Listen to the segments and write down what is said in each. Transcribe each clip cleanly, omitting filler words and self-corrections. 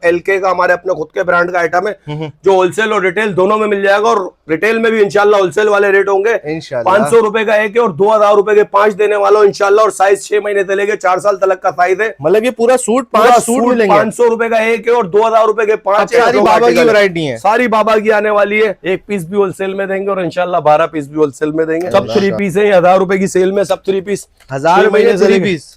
LK का हमारे अपने खुद के ब्रांड का आइटम है जो होलसेल और रिटेल दोनों में मिल जाएगा। और रिटेल में भी इंशाल्लाह होलसेल वाले रेट होंगे 500 रुपए का एक है और 2000 रुपए के 5 देने वाला हूं इंशाल्लाह। और साइज 6 महीने से लेके 4 साल तक का साइज है। मतलब ये पूरा सूट 5 सूट मिलेंगे 500 रुपए का एक है और 2000 रुपए के 5 है। सारी बाबा की वैरायटी है, सारी बाबा की आने वाली है। एक पीस भी होलसेल में देंगे और इंशाल्लाह 12 पीस भी होलसेल में देंगे। सब 3 पीस है, 1000 रुपए की सेल में सब 3 पीस, 1000 रुपए के 3 पीस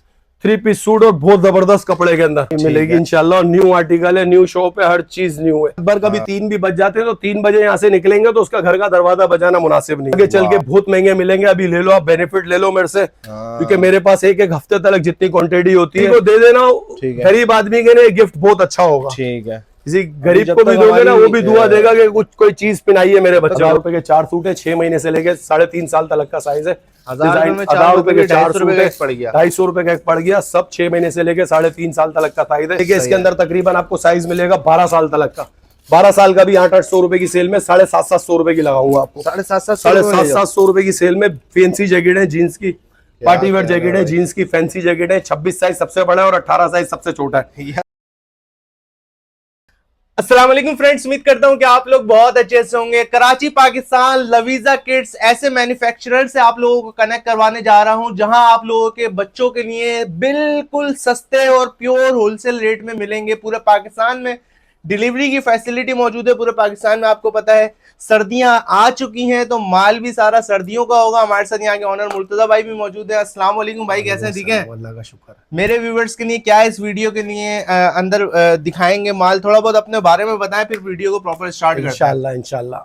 3 पीस सूट और बहुत जबरदस्त कपड़े के अंदर मिलेगी इंशाल्लाह। न्यू आर्टिकल है, न्यू शॉप है, हर चीज न्यू है। एक बार कभी 3 भी बज जाते हैं तो 3 बजे यहाँ से निकलेंगे तो उसका घर का दरवाजा बजाना मुनासिब नहीं। आगे चल के बहुत महंगे मिलेंगे। अभी ले लो आप, बेनिफिट ले लो मेरे से, क्योंकि मेरे पास एक हफ्ते तक जितनी क्वांटिटी होती है वो दे देना। गरीब आदमी के लिए गिफ्ट बहुत अच्छा होगा। ठीक है, किसी गरीब को भी दोगे ना वो भी दुआ देगा कि कुछ कोई चीज पहनाई है मेरे बच्चे। 1000 रुपए के 4 सूट है, 6 महीने से लेके 3.5 साल तक का साइज है। 1000 रुपए के 4 सूट है, 250 रुपए का एक पड़ गया। सब 6 महीने से लेके 3.5 साल तक का साइज है। इसके अंदर तकरीबन आपको साइज मिलेगा 12 साल तक का। 12 साल का भी 800-800 रुपए की सेल में 750 रुपए की लगाऊंगा आपको। 750 रुपए की सेल में फैंसी जैकेट है जीन्स की, पार्टी वेयर जैकेट है जीन्स की, फैंसी जैकेट है। 26 साइज सबसे बड़ा है और 18 साइज सबसे छोटा है। अस्सलाम वालेकुम फ्रेंड्स, उम्मीद करता हूं कि आप लोग बहुत अच्छे से होंगे। कराची पाकिस्तान लवीजा किड्स ऐसे मैन्युफैक्चरर से आप लोगों को कनेक्ट करवाने जा रहा हूं जहां आप लोगों के बच्चों के लिए बिल्कुल सस्ते और प्योर होलसेल रेट में मिलेंगे। पूरे पाकिस्तान में डिलीवरी की फैसिलिटी मौजूद है। पूरे पाकिस्तान में आपको पता है सर्दियां आ चुकी हैं तो माल भी सारा सर्दियों का होगा। हमारे साथ यहाँ के ऑनर मुर्तजा भाई भी मौजूद है। अस्सलाम वालेकुम भाई, कैसे हैं? ठीक है, अल्लाह का शुक्र। मेरे व्यूवर्स के लिए क्या इस वीडियो के लिए अंदर दिखाएंगे माल, थोड़ा बहुत अपने बारे में बताएं, फिर वीडियो को प्रॉपर स्टार्ट करते हैं इंशाल्लाह।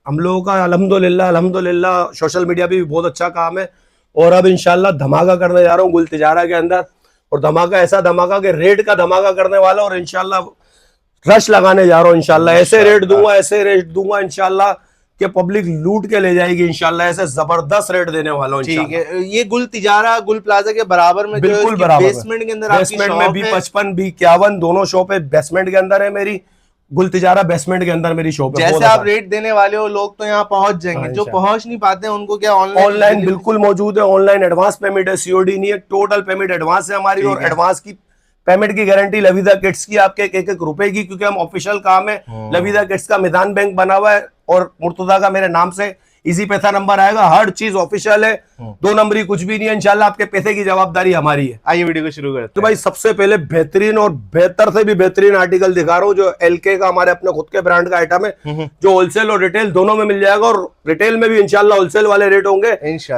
हम लोगों का अल्हम्दुलिल्लाह सोशल मीडिया भी बहुत अच्छा काम है और अब इंशाल्लाह धमाका करने जा रहा हूँ गुल तिजारा के अंदर। और धमाका ऐसा धमाका कि रेट का धमाका करने वाला और इंशाल्लाह रश लगाने जा रहा हूँ इंशाल्लाह। ऐसे रेट दूंगा इंशाल्लाह कि पब्लिक लूट के ले जाएगी इंशाल्लाह। ऐसे जबरदस्त रेट देने वाला हूँ। ठीक है, ये गुल तिजारा गुल प्लाजा के बराबर में, बिल्कुल बराबर, बेसमेंट के अंदर, बेसमेंट में भी 55 भी 51 दोनों शॉप है। बेसमेंट के अंदर है मेरी गुल तिजारा, बेसमेंट के अंदर मेरी शॉप है। जैसे आप रेट देने वाले हो लोग तो यहाँ पहुंच जाएंगे, जो पहुंच नहीं पाते हैं उनको क्या ऑनलाइन बिल्कुल मौजूद है। ऑनलाइन एडवांस पेमेंट है, COD नहीं है, टोटल पेमेंट एडवांस है हमारी। और एडवांस की पेमेंट की गारंटी लवीजा किड्स की आपके एक रुपए की, क्योंकि हम ऑफिशियल काम है। लवीजा किड्स का मैदान बैंक बना हुआ है और मुर्तजा का मेरे नाम से इजी पैसा नंबर आएगा। हर चीज ऑफिशियल है, 2 नंबरी कुछ भी नहीं है इंशाल्लाह। आपके पैसे की जवाबदारी हमारी है। आइए वीडियो को शुरू करते हैं। तो भाई सबसे पहले बेहतरीन और बेहतर से भी बेहतरीन आर्टिकल दिखा रहा हूँ जो LK का हमारे अपने खुद के ब्रांड का आइटम है जो होलसेल और रिटेल दोनों में मिल जाएगा। और रिटेल में भी इंशाल्लाह होलसेल वाले रेट होंगे।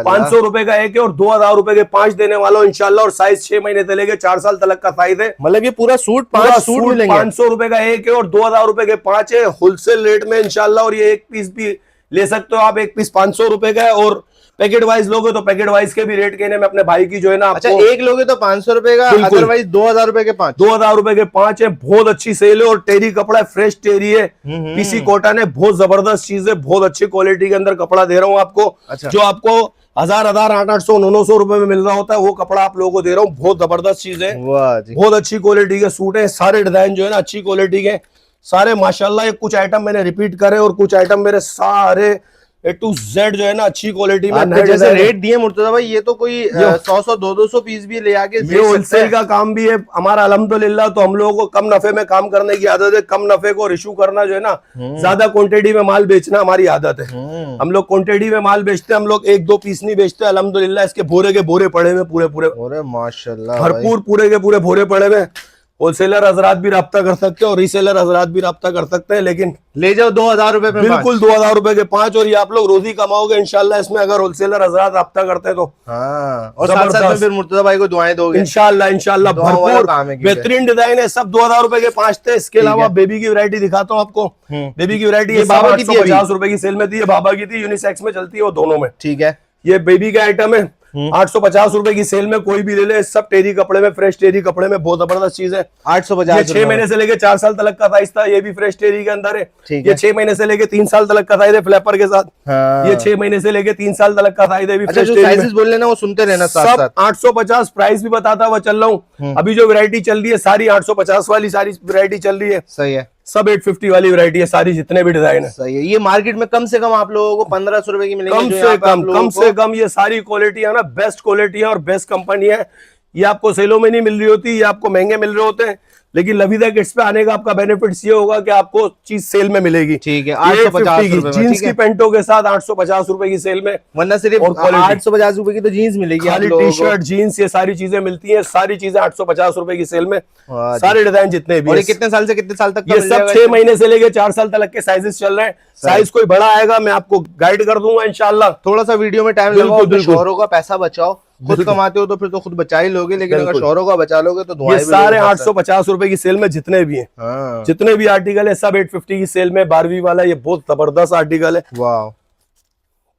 500 रुपए का एक है और 2000 रुपए के 5 देने वाला हूँ इंशाल्लाह। और साइज 6 महीने से लेके 4 साल तक का साइज है। मतलब ये पूरा सूट 5 सूट मिलेंगे। 500 रुपए का एक है और 2000 रुपए के 5 है होलसेल रेट में इंशाल्लाह। और ये एक पीस भी ले सकते हो आप, एक पीस 500 रुपए का है। और पैकेट वाइज लोगे तो पैकेट वाइज के भी रेट कहने में अपने भाई की जो है ना। अच्छा, एक लोगे तो 500 रुपए का, अदरवाइज 2000 रुपए के 5। 2000 रुपए के 5 है। बहुत अच्छी सेल है और टेरी कपड़ा है, फ्रेश टेरी है, पीसी कॉटन है, बहुत जबरदस्त चीज है। बहुत अच्छी क्वालिटी के अंदर कपड़ा दे रहा हूँ आपको। अच्छा। जो आपको 800 900 रुपए में मिल रहा होता है वो कपड़ा आप लोगों को दे रहा हूँ। बहुत जबरदस्त चीज है, बहुत अच्छी क्वालिटी के सूट है। सारे डिजाइन जो है ना अच्छी क्वालिटी के सारे माशाल्लाह। ये कुछ आइटम मैंने रिपीट करे और कुछ आइटम मेरे सारे A to Z जो है ना अच्छी क्वालिटी में। जैसे रेट दिए मुर्तजा भाई, ये तो कोई 100 200 पीस भी ले आके ये होलसेल का काम भी है हमारा अल्हम्दुलिल्लाह। तो हम लोगों को कम नफे में काम करने की आदत है। कम नफे को रिशू करना जो है ना, ज्यादा क्वांटिटी में माल बेचना हमारी आदत है। हम लोग क्वांटिटी में माल बेचते हैं, हम लोग 1-2 पीस नहीं बेचते अल्हम्दुलिल्लाह। इसके बोरे के बोरे पड़े हुए पूरे माशाल्लाह भरपूर पूरे के पूरे बोरे पड़े हुए। होलसेलर हजरात भी राब्ता कर सकते हैं और रीसेलर हजरात भी राब्ता कर सकते हैं, लेकिन ले जाओ 2000 रुपए में, बिल्कुल 2000 रुपए के 5। और ये आप लोग रोजी कमाओगे इंशाल्लाह इसमें, अगर होलसेलर हजरात राब्ता करते हैं तो। हाँ, और साथ साथ में फिर मुर्तजा भाई को दुआएं दोगे इंशाल्लाह। भरपूर बेहतरीन डिजाइन है, सब 2000 रुपए के 5 थे। इसके अलावा बेबी की वैरायटी दिखाता हूँ आपको। बेबी की वैरायटी बाबा की 50 रुपए की सेल में थी, बाबा की थी, यूनिसेक्स में चलती है वो दोनों में। ठीक है, ये बेबी का आइटम है। 850 रुपए की सेल में कोई भी ले ले। सब टेरी कपड़े में, फ्रेश टेरी कपड़े में, बहुत जबरदस्त चीज है। 850 6 महीने से लेके 4 साल तक का साइज था। ये भी फ्रेश टेरी के अंदर है। ये 6 महीने से लेके 3 साल तक का साइज है फ्लैपर के साथ। हाँ। ये 6 महीने से लेके 3 साल तक का साइज है। अच्छा, जो साइजेस बोल लेना वो सुनते रहना साथ साथ। 850 प्राइस भी बताता हुआ चल रहा हूँ। अभी जो वैरायटी चल रही है सारी 850 वाली सारी वैरायटी चल रही है। सही है, सब 850 वाली वैरायटी है सारी, जितने भी डिजाइन है। सही है। ये मार्केट में कम से कम आप लोगों को 1500 रुपए की मिलेगी। कम से कम ये सारी क्वालिटी है ना, बेस्ट क्वालिटी है और बेस्ट कंपनी है। ये आपको सेलों में नहीं मिल रही होती, ये आपको महंगे मिल रहे होते हैं। लेकिन लवीजा किड्स पे आने का आपका बेनिफिट ये होगा कि आपको चीज सेल में मिलेगी। ठीक है, 850 रुपए जीन्स की पेंटों के साथ 850 रुपए की सेल में, वरना सिर्फ 850 रुपए की तो जीन्स मिलेगी, खाली टी शर्ट जीन्स ये सारी चीजें मिलती हैं, सारी चीजें 850 रुपए की सेल में, सारे डिजाइन जितने भी। और कितने साल से कितने साल तक? ये सब 6 महीने से लेके 4 साल तक के साइजेस चल रहे हैं। साइज कोई बड़ा आएगा मैं आपको गाइड कर दूंगा इंशाल्लाह। थोड़ा सा वीडियो में टाइम लगाओ, शौहरों का पैसा बचाओ। खुद कमाते हो तो फिर तो खुद बचा ही लोगे, लेकिन अगर शौहरों का बचा लोगे तो ये सारे 850 रुपए की सेल में जितने भी हैं, जितने भी आर्टिकल है सब 850 की सेल में। बारहवीं वाला ये बहुत जबरदस्त आर्टिकल है, वाह,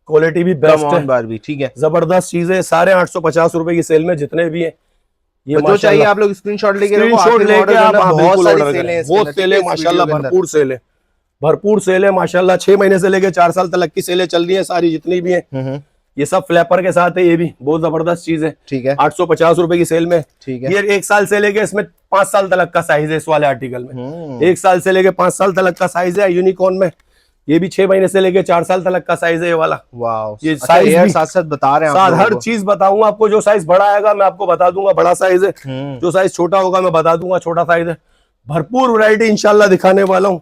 क्वालिटी भी बेस्ट है, बारहवीं ठीक है, जबरदस्त चीज है। सारे 850 रुपए की सेल में जितने भी है, ये जो चाहिए आप लोग स्क्रीनशॉट लेके आप बहुत सारी सेल है, बहुत सेल है माशाल्लाह, भरपूर सेल है, भरपूर सेल है माशाल्लाह। 6 महीने से लेके 4 साल तक की सेलें चल रही है सारी जितनी भी है। ये सब फ्लैपर के साथ है, ये भी बहुत जबरदस्त चीज है। ठीक है, 850 रुपए की सेल में। ठीक है, ये 1 साल से लेके इसमें 5 साल तक का साइज है इस वाले आर्टिकल में। 1 साल से लेके 5 साल तक का साइज है यूनिकॉर्न में। ये भी 6 महीने से लेके 4 साल तक का साइज है ये वाला। वाह, ये साइज साथ साथ बता रहे हैं साथ हर चीज बताऊंगा आपको। जो साइज बड़ा आएगा मैं आपको बता दूंगा बड़ा साइज है, जो साइज छोटा होगा मैं बता दूंगा छोटा साइज है। भरपूर वैरायटी इंशाल्लाह दिखाने वाला हूँ,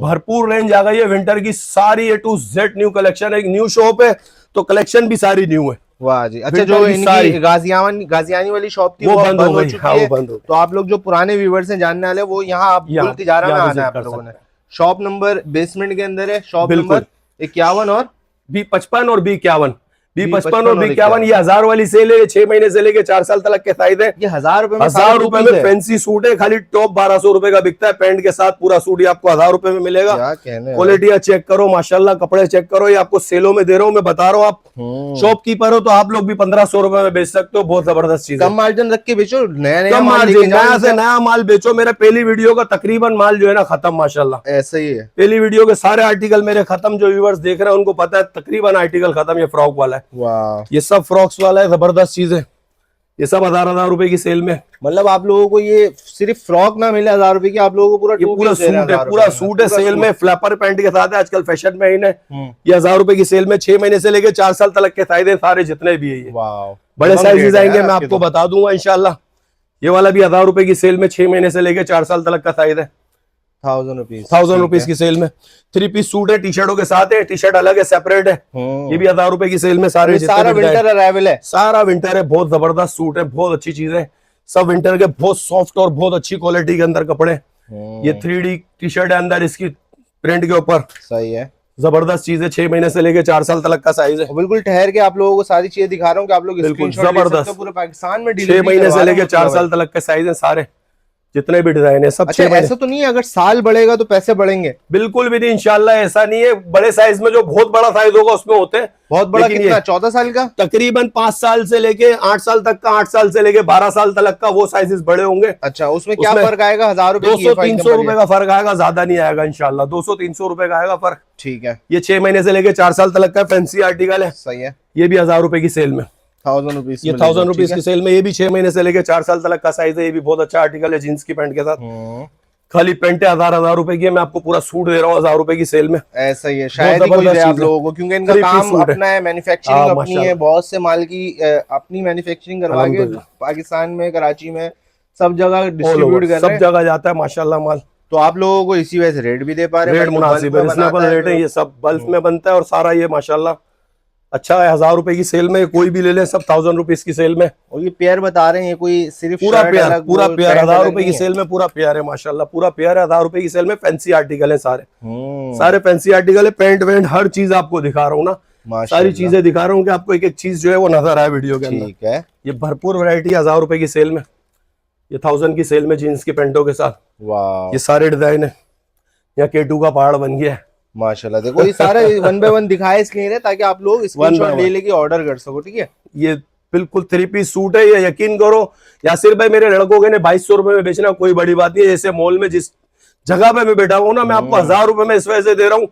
भरपूर रेंज आ गई है विंटर की, सारी A to Z new collection है। न्यू शॉप है तो कलेक्शन भी सारी न्यू है। वाह जी, अच्छा जो इनकी गाजियानी वाली शॉप थी वो बंद हो गई, हाँ, वो बंद हो गई। तो आप लोग जो पुराने व्यूवर्स हैं जानने वाले, वो यहाँ आप तिजारा में आना है आप लोगों ने। शॉप नंबर बेसमेंट के अंदर है, शॉप नंबर 51 और B55 और B51, B55 और B51। ये 1000 वाली सेल है, 6 महीने से लेके 4 साल तक के साइज है। ये 1000 रुपए में फैंसी सूट है, खाली टॉप 1200 रुपए का बिकता है, पैंट के साथ पूरा सूट आपको 1000 रुपए में मिलेगा। क्वालिटी चेक करो माशाल्लाह, कपड़े चेक करो, ये आपको सेलों में दे रहा हूँ मैं, बता रहा हूँ। आप शॉपकीपर हो तो आप लोग भी 1500 रुपए में बेच सकते हो, बहुत जबरदस्त चीज है। कम मार्जिन रख के बेचो, कम मार्जिन, नया से नया माल बेचो। मेरे पहली वीडियो का तकरीबन माल जो है ना खत्म माशाल्लाह, ऐसा ही है। पहली वीडियो के सारे आर्टिकल मेरे खत्म, जो व्यूअर्स देख रहे हैं उनको पता है तकरीबन आर्टिकल खत्म। ये फ्रॉक वाला है, वाह, ये सब फ्रॉक्स वाला है, जबरदस्त चीज है। ये सब 1000 रुपए की सेल में। मतलब आप लोगों को ये सिर्फ फ्रॉक ना मिले 1000 रुपए की, आप लोगों को पूरा सूट है, पूरा सूट है सेल में, फ्लैपर पैंट के साथ है, आजकल फैशन में इन है। ये 1000 रुपए की सेल में, 6 महीने से लेके 4 साल तक के साइज है सारे जितने भी है। बड़े साइजेस आएंगे मैं आपको बता दूंगा इंशाल्लाह। ये वाला भी 1000 रुपए की सेल में, 6 महीने से लेके 4 साल तक का साइज है। 1000 रुपीज की सेल में 3 पीस सूट है, टी शर्टों के साथ है, टी शर्ट अलग है, सेपरेट है। ये भी 1000 रुपए की सेल में, सारे सारा विंटर अराइवल है, सारा विंटर है। बहुत जबरदस्त सूट है, बहुत अच्छी चीज है, सब विंटर के, बहुत सॉफ्ट और बहुत अच्छी क्वालिटी के अंदर कपड़े। ये 3D टी शर्ट है अंदर, इसकी प्रिंट के ऊपर, सही है, जबरदस्त चीज है। 6 महीने से लेके 4 साल तक का साइज है। बिल्कुल ठहर के आप लोगों को सारी चीजें दिखा रहा हूँ कि आप लोग जबरदस्त पूरे पाकिस्तान में 6 महीने से लेके 4 साल तक के साइज है सारे, जितने भी डिजाइन है सब। अच्छा, ऐसा तो नहीं है अगर साल बढ़ेगा तो पैसे बढ़ेंगे? बिल्कुल भी नहीं इंशाल्लाह, ऐसा नहीं है। बड़े साइज में जो बहुत बड़ा साइज होगा उसमें होते हैं। बहुत बड़ा कितना? 14 साल का? तकरीबन 5 साल से लेके 8 साल तक का, 8 साल से लेके 12 साल तक का वो साइजेस बड़े होंगे। अच्छा, उसमें क्या फर्क आएगा? 1000 रुपए, 200-300 रुपए का फर्क आएगा, ज्यादा नहीं आएगा इंशाल्लाह, 200-300 रुपए का आएगा फर्क। ठीक है, ये 6 महीने से लेके 4 साल तक का फैंसी आर्टिकल है, सही है। ये भी 1000 रुपए की सेल में, 1000 रुपीज, ये 1000 रुपीज की सेल में। ये भी 6 महीने से लेके 4 साल तक का साइज है, ये भी बहुत अच्छा आर्टिकल है, जींस की पैंट के साथ। खाली पैंट 1000 रुपए की है, मैं आपको पूरा सूट दे रहा हूँ 1000 रुपए की सेल में। ऐसा ही है, शायद ही कोई दे आप लोगों को, क्योंकि इनका काम अपना है, मैन्युफैक्चरिंग अपनी है, बहुत से माल की अपनी मैन्युफैक्चरिंग करवा के पाकिस्तान में, कराची में, सब जगह डिस्ट्रीब्यूट कर रहे हैं, सब जगह जाता है माशाल्लाह माल। तो आप लोगों को इसी वजह से रेट भी दे पा रहे हैं, रेट मुनासिब है, रिजनेबल रेट है। ये सब बल्क में बनता है और सारा ये माशाल्लाह अच्छा है। 1000 रुपए की सेल में, कोई भी ले ले, सब 1000 रुपीज की सेल में। और ये पेयर बता रहे हैं, ये कोई सिर्फ पूरा पेयर 1000 रुपए की सेल में, पूरा पेयर है माशाल्लाह, पूरा पेयर है 1000 रुपए की सेल में। फैंसी आर्टिकल है सारे, सारे फैंसी आर्टिकल है, पेंट वेंट हर चीज आपको दिखा रहा हूँ ना, सारी चीजें दिखा रहा हूँ कि आपको एक एक चीज जो है वो नजर आए वीडियो के अंदर। ठीक है, ये भरपूर वैरायटी 1000 रुपए की सेल में, ये 1000 की सेल में जीन्स की पेंटों के साथ। वाह, ये सारे डिजाइन है, यहाँ K2 का पहाड़ बन गया है माशाल्लाह। देखो ये सारे 1 बाय 1 दिखाए इसलिए ताकि आप लोग स्क्रीनशॉट ले लेके ऑर्डर कर सको, ठीक है। ये बिल्कुल 3 पीस सूट है, ये यकीन करो यासिर भाई, मेरे लड़कों के ने 2200 रुपए में बेचना कोई बड़ी बात नहीं है। जैसे मॉल में जिस जगह पे मैं बैठा हूँ ना, मैं आपको 1000 रुपए में इस वजह से दे रहा हूँ,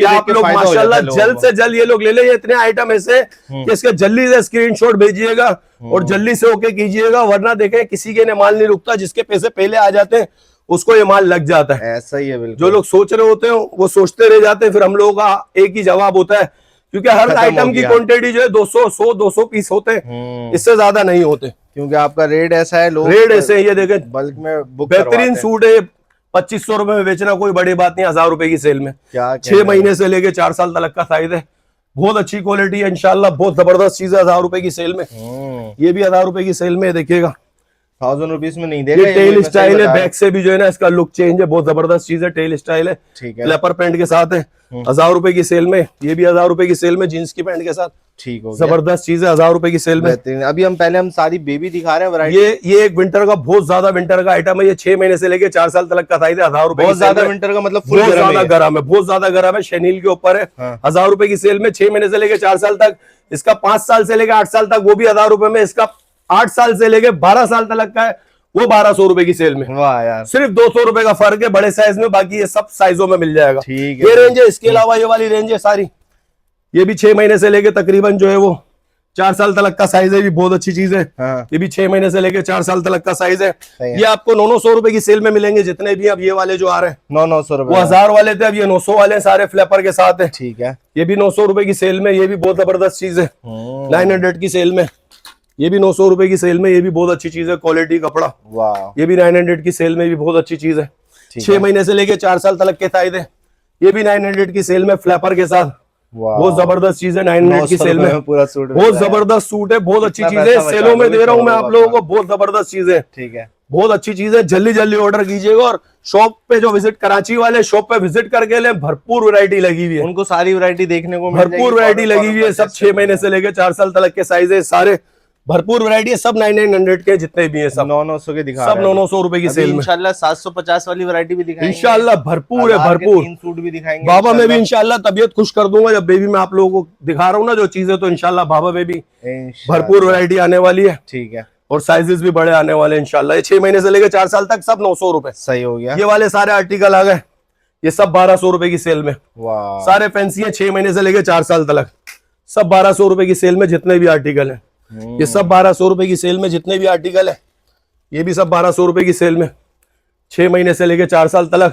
आप लोग माशाल्लाह जल्द से जल्द ये लोग ले ले। इतने आइटम ऐसे कि इसका जल्दी से स्क्रीनशॉट भेजिएगा और जल्दी से ओके कीजिएगा, वरना देखें किसी के ने माल नहीं रुकता, जिसके पैसे पहले आ जाते हैं उसको ये माल लग जाता है। ऐसा ही है बिल्कुल, जो लोग सोच रहे होते हैं वो सोचते रह जाते हैं, फिर हम लोगों का एक ही जवाब होता है, क्योंकि हर आइटम की क्वांटिटी जो है 200 100 200 पीस होते हैं, इससे ज्यादा नहीं होते। क्योंकि आपका रेट ऐसा है, लोग रेट ऐसे ये देखें बल्क में बुक बेहतरीन सूट है। 2500 रुपए में बेचना कोई बड़ी बात नहीं, 1000 रुपए की सेल में। क्या 6 महीने से लेके 4 साल तक का साइज है, बहुत अच्छी क्वालिटी है इंशाल्लाह, बहुत जबरदस्त चीज है 1000 रुपए की सेल में। ये भी 1000 रुपए की सेल में देखिएगा, 1000 रुपीज में नहीं देगा। ये टेल स्टाइल है, बैक से भी जो है ना इसका लुक चेंज है, बहुत जबरदस्त चीज है, टेल स्टाइल है, ठीक है, लेपर पैंट के साथ है, 1000 रुपए की सेल में। ये भी 1000 रुपए की सेल में, जींस की पैंट के साथ, ठीक हो गया, जबरदस्त चीज है 1000 रुपए की सेल में। अभी हम सारी बेबी दिखा रहे हैं वैरायटी। ये एक विंटर का, बहुत ज्यादा विंटर का आइटम है, ये 6 महीने से लेके 4 साल तक का साइज है, 1000 रुपए। बहुत ज्यादा विंटर का मतलब बहुत ज्यादा गर्म है, बहुत ज्यादा गर्म है, शनील के ऊपर है। 1000 रुपए की सेल में, 6 महीने से लेके 4 साल तक। इसका 5 साल से लेके 8 साल तक वो भी 1000 रुपए में। इसका 8 साल से लेके 12 साल तक का है, वो 1200 रुपए की सेल में। वाह यार, सिर्फ 200 रुपए का फर्क है बड़े साइज में, बाकी ये सब साइजों में मिल जाएगा। ठीक है, ये रेंज है। इसके अलावा ये वाली रेंज है सारी, ये भी 6 महीने से लेके तकरीबन जो है वो 4 साल तक का साइज है, भी बहुत अच्छी चीज है। ये भी 6 महीने से लेके 4 साल तक का साइज है। ये आपको 900 रुपए की सेल में मिलेंगे जितने भी। अब ये वाले जो आ रहे हैं 900 रुपए, वो 1000 वाले थे, अब ये 900 वाले सारे फ्लैपर के साथ है। ठीक है, ये भी 900 रुपए की सेल में, ये भी बहुत जबरदस्त चीज है। 900 की सेल में, ये भी 900 रुपए की सेल में, ये भी बहुत अच्छी चीज है, क्वालिटी कपड़ा। वाह, ये भी 900 की सेल में भी बहुत अच्छी चीज है। 6 महीने से लेके 4 साल तक के साइज है। ये भी 900 की सेल में फ्लैपर के साथ, बहुत जबरदस्त चीज है 900 की सेल में। पूरा सूट, बहुत जबरदस्त सूट है, बहुत अच्छी चीज है, सेलों में दे रहा हूँ मैं आप लोगों को, बहुत जबरदस्त चीज है। ठीक है, बहुत अच्छी चीज है, जल्दी जल्दी ऑर्डर कीजिएगा। और शॉप पे जो विजिट, कराची वाले शॉप पे विजिट करके ले, भरपूर वैरायटी लगी हुई है, उनको सारी वैरायटी देखने को भरपूर वैरायटी लगी हुई है। सब 6 महीने से लेके 4 साल तक के साइज है, सारे भरपूर वैरायटी है, सब 900 के जितने भी है, सब 900 के दिखा, सब 900 रुपए की सेल में। इंशाल्लाह 750 वाली वैरायटी भी दिखाएंगे इंशाल्लाह, भरपूर है, भरपूर। 3 सूट भी दिखाएंगे बाबा में भी इंशाल्लाह तबीयत खुश कर दूंगा जब बेबी में आप लोगों को दिखा रहा हूँ ना जो चीजें, तो इंशाल्लाह बाबा में भी भरपूर वैरायटी आने वाली है। ठीक है, और साइजेस भी बड़े आने वाले इंशाल्लाह। ये 6 महीने से लेकर 4 साल तक सब 900 रुपए। सही हो गया। ये वाले सारे आर्टिकल आ गए, ये सब 1200 रुपए की सेल में। वाह, सारे फैंसी है, 6 महीने से लेकर 4 साल तक सब 1200 रुपए की सेल में जितने भी आर्टिकल है। ये सब 1200 रुपए की सेल में जितने भी आर्टिकल है, ये भी सब 1200 रुपए की सेल में। 6 महीने से लेकर 4 साल तक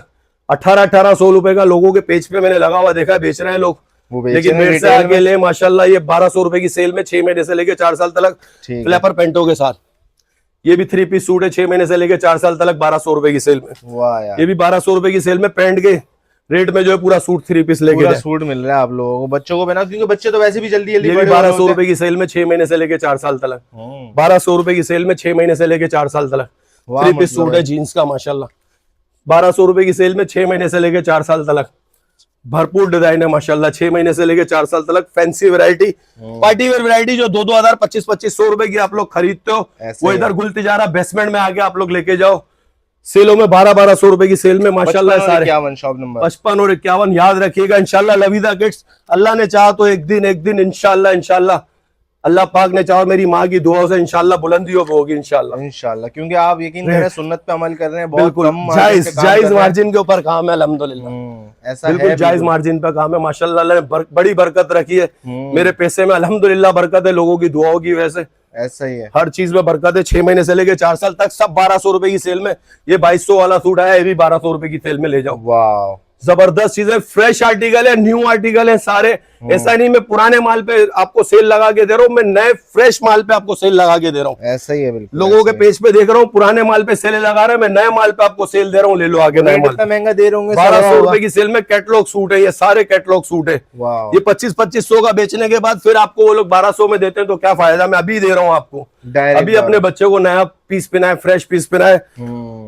1800 रुपए का लोगों के पेज पे मैंने लगा हुआ देखा है, बेच रहे हैं लोग, लेकिन मेरे से आगे ले माशाल्लाह ये 1200 रुपए की सेल में 6 महीने से लेकर 4 साल तक फ्लैपर पेंटों के साथ। ये भी 3 पीस सूट है, 6 महीने से लेकर 4 साल तक 1200 रुपए की सेल में। वाह यार, ये भी 1200 रुपए की सेल में, पैंट के रेट में जो है पूरा सूट 3 पीस लेके सूट मिल रहा है आप लोगों को, बच्चों को बना, क्योंकि बच्चे तो वैसे भी जल्दी जल्दी। ये भी 1200 रुपए की सेल में 6 महीने से लेकर 4 साल तक। 1200 रुपए की सेल में 6 महीने से लेकर 4 साल तक 3 पीस सूट है जीन्स का माशाल्लाह। 1200 रुपए की सेल में 6 महीने से लेकर 4 साल तक भरपूर डिजाइन है माशाल्लाह। 6 महीने से लेकर 4 साल तक fancy variety, party wear variety जो 2-2000 2500 रुपए की आप लोग खरीदते हो, वो इधर गुल तिजारा बेसमेंट में आके आप लोग लेके जाओ। सेलों में 1200 रुपए की सेल में माशाल्लाह सारे। 51 शॉप नंबर 55 और 51 याद रखिएगा इंशाल्लाह। लवीजा किड्स, अल्लाह ने चाहा तो एक दिन इंशाल्लाह अल्लाह पाक ने चाहा, मेरी माँ की दुआओं से इंशाल्लाह बुलंदियों पे होगी इंशाल्लाह, क्योंकि आप यकीन करें सुन्नत पे अमल कर रहे हैं, बहुत बिल्कुल कम जायज मार्जिन के ऊपर काम है अल्हम्दुलिल्लाह। ऐसा बिल्कुल जायज मार्जिन पे काम है माशाल्लाह। अल्लाह ने बड़ी बरकत रखी है मेरे पैसे में, अल्हम्दुलिल्लाह बरकत है लोगों की दुआओं की वजह से। ऐसा ही है, हर चीज में बरकत है। 6 महीने से लेकर 4 साल तक सब 1200 रुपए की सेल में। ये 2200 वाला सूट आया, ये भी 1200 रुपए की सेल में ले जाओ। वाह, जबरदस्त चीज है, फ्रेश आर्टिकल है, न्यू आर्टिकल है सारे। ऐसा नहीं मैं पुराने माल पे आपको सेल लगा के दे रहा हूँ, मैं नए फ्रेश माल पे आपको सेल लगा के दे रहा हूँ। ऐसा ही है, बिल्कुल लोगों के पेज पे देख रहा हूँ पुराने माल पे सेल लगा रहे हैं, मैं नए माल पे आपको सेल दे रहा हूँ, ले लो आगे। नए माल महंगा दे रहे होंगे, 1200 रुपए की सेल में कैटलॉग सूट है, ये सारे कैटलॉग सूट है। वाह, ये 2500 का बेचने के बाद फिर आपको वो लोग 1200 में देते हैं, तो क्या फायदा। मैं अभी दे रहा हूँ आपको, अभी अपने बच्चे को नया पीस पिनाए, फ्रेश पीस पिनाए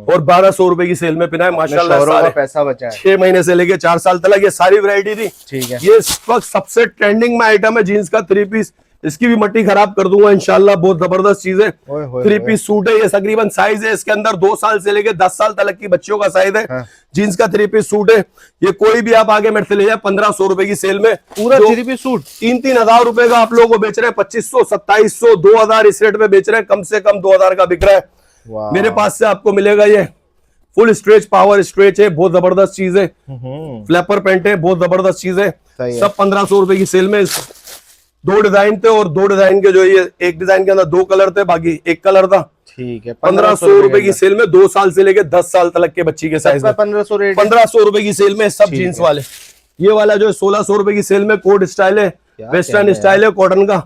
और 1200 रुपए की सेल में पिनाए माशाल्लाह। पैसा बचा है। 6 महीने से लेके 4 साल तक ये सारी वैरायटी थी। ठीक है, ये इस वक्त सबसे ट्रेंडिंग में आइटम है जीन्स का 3 पीस। इसकी भी मट्टी खराब कर दूंगा इंशाल्लाह, बहुत जबरदस्त चीज है। 3 पीस सूट है, ये तकरीबन साइज है इसके अंदर 2 साल से लेके 10 साल तक की बच्चों का साइज है। जीन्स का 3 पीस सूट है, ये कोई भी आप आगे मेरे से ले जाए 1500 रुपए की सेल में पूरा 3 पीस सूट 3-3 हजार रुपए का आप लोगों को बेच रहे हैं। 2500, 2700, 2000 इस रेट में बेच रहे हैं, कम से कम 2000 का बिक रहा है। मेरे पास से आपको मिलेगा ये फुल स्ट्रेच, पावर स्ट्रेच है, बहुत जबरदस्त चीज है। फ्लैपर पैंट है, बहुत जबरदस्त चीज है। सब 1500 रुपए की सेल में। 2 डिजाइन थे और 2 डिजाइन के जो ये एक डिजाइन के अंदर 2 कलर थे, बाकी 1 कलर था। ठीक है, 1500 रुपए की सेल में 2 साल से लेके 10 साल तक के बच्ची के साइज में 1500 रुपए की सेल में सब जीन्स वाले। ये वाला जो 1600 रुपए की सेल में कोट स्टाइल है, वेस्टर्न स्टाइल है, कॉटन का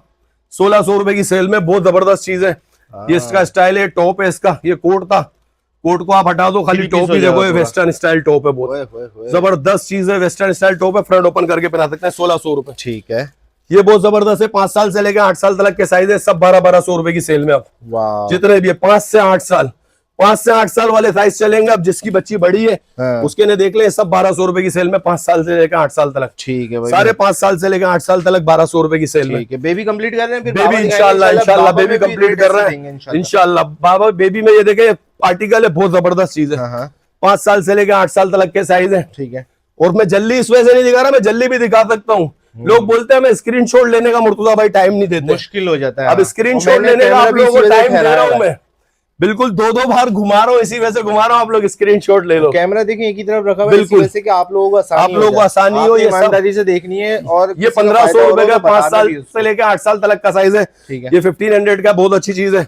1600 रुपए की सेल में, बहुत जबरदस्त चीज है। ये इसका स्टाइल है, टॉप है इसका, ये कोट था, कोट को आप हटा दो, खाली टॉप ही देखो, ये वेस्टर्न स्टाइल टॉप है, बहुत जबरदस्त चीज है, वेस्टर्न स्टाइल टॉप है, फ्रंट ओपन करके पहना सकते हैं, 1600 रुपए। ठीक है, ये बहुत जबरदस्त है, 5 साल से लेकर 8 साल तक के साइज है, सब 1200 रुपए की सेल में अब जितने भी है, 5 से 8 साल, 5 से 8 साल वाले साइज चलेंगे। अब जिसकी बच्ची बड़ी है उसके ने देख ले, सब 1200 रुपए की सेल में, 5 साल से लेकर 8 साल तक। ठीक है भाई, सारे 5 साल से लेकर 8 साल तक 1200 रुपए की सेल में। बेबी कंप्लीट कर रहे हैं, फिर बेबी इंशाल्लाह बेबी कंप्लीट कर रहे हैं इंशाल्लाह। बाबा बेबी में ये देखे आर्टिकल है, बहुत जबरदस्त चीज है, 5 साल से लेकर 8 साल तक के साइज है। ठीक है, और मैं जल्दी इस वजह से नहीं दिखा रहा, मैं जल्दी भी दिखा सकता हूँ। लोग बोलते हैं मैं स्क्रीनशॉट लेने का मुर्तजा भाई टाइम नहीं देते, मुश्किल हो जाता है। अब स्क्रीनशॉट लेने का आप लोगों को टाइम दे रहा हूँ मैं, बिल्कुल 2-2 बार घुमा रहा हूँ, इसी वजह से घुमा रहा हूँ, आप लोग स्क्रीनशॉट ले लो। कैमरा देखिए एक ही तरफ रखा हुआ है, इसी वजह से कि आप लोगों को आसानी हो, ये ईमानदारी से देखनी है। और ये 1500 रुपए का 5 साल से लेकर 8 साल तक का साइज है। ये 1500 का बहुत अच्छी चीज है,